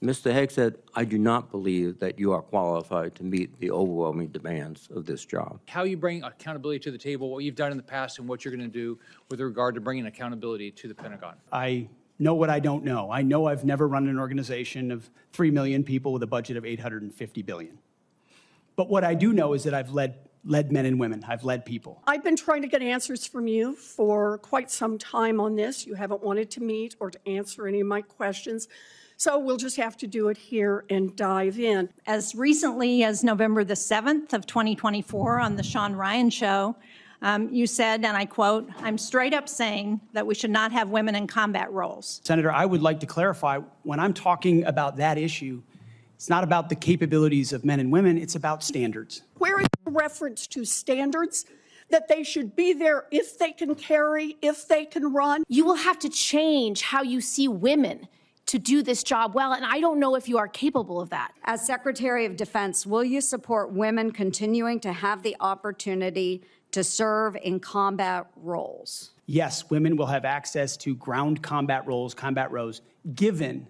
Mr. Hegseth, I do not believe that you are qualified to meet the overwhelming demands of this job. How you bring accountability to the table, what you've done in the past, and what you're going to do with regard to bringing accountability to the Pentagon. I know what I don't know. I know I've never run an organization of 3 million people with a budget of $850 billion. But what I do know is that I've led men and women. I've led people. I've been trying to get answers from you for quite some time on this. You haven't wanted to meet or to answer any of my questions. So we'll just have to do it here and dive in. As recently as November the 7th of 2024 on the Sean Ryan Show, you said, and I quote, "I'm straight up saying that we should not have women in combat roles." Senator, I would like to clarify, when I'm talking about that issue, it's not about the capabilities of men and women, it's about standards. Where is the reference to standards that they should be there if they can carry, if they can run? You will have to change how you see women to do this job well, and I don't know if you are capable of that. As Secretary of Defense, will you support women continuing to have the opportunity to serve in combat roles? Yes, women will have access to ground combat roles, given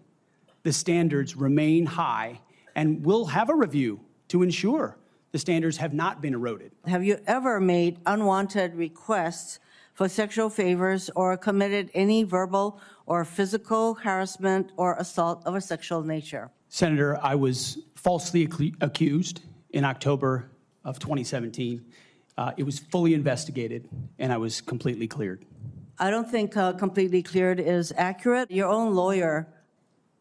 the standards remain high, and we'll have a review to ensure the standards have not been eroded. Have you ever made unwanted requests for sexual favors or committed any verbal or physical harassment or assault of a sexual nature? Senator, I was falsely accused in October of 2017. It was fully investigated, and I was completely cleared. I don't think completely cleared is accurate. Your own lawyer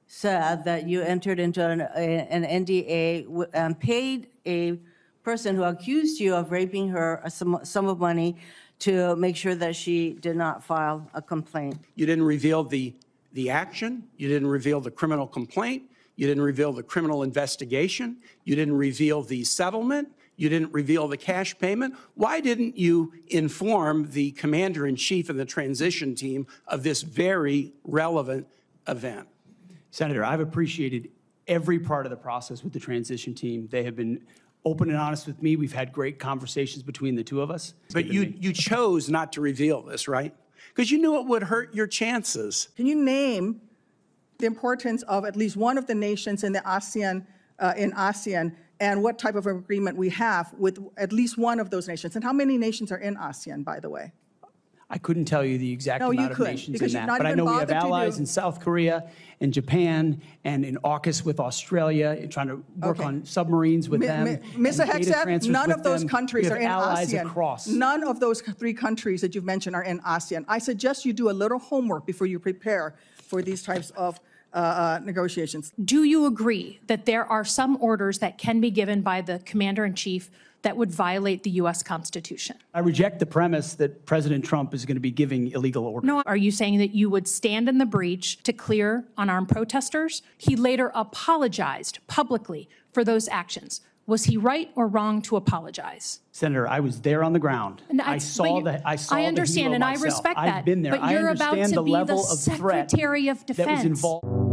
said that you entered into an NDA and paid a person who accused you of raping her a sum of money to make sure that she did not file a complaint. You didn't reveal the action. You didn't reveal the criminal complaint. You didn't reveal the criminal investigation. You didn't reveal the settlement. You didn't reveal the cash payment. Why didn't you inform the commander-in-chief and the transition team of this very relevant event? Senator, I've appreciated every part of the process with the transition team. They have been open and honest with me. We've had great conversations between the two of us. But you chose not to reveal this, right? Because you knew it would hurt your chances. Can you name the importance of at least one of the nations in the ASEAN, and what type of agreement we have with at least one of those nations? And how many nations are in ASEAN, by the way? I couldn't tell you the exact amount of nations in that, but I know we have allies in South Korea and Japan and in AUKUS with Australia, trying to work on submarines with them. Mr. Hegseth, none of those countries are in ASEAN. Across. None of those 3 countries that you've mentioned are in ASEAN. I suggest you do a little homework before you prepare for these types of negotiations. Do you agree that there are some orders that can be given by the commander-in-chief that would violate the U.S. Constitution? I reject the premise that President Trump is going to be giving illegal orders. No, are you saying that you would stand in the breach to clear unarmed protesters? He later apologized publicly for those actions. Was he right or wrong to apologize? Senator, I was there on the ground. I understand, and I respect that. I've been there. But you're about to be the Secretary of Defense. That was involved.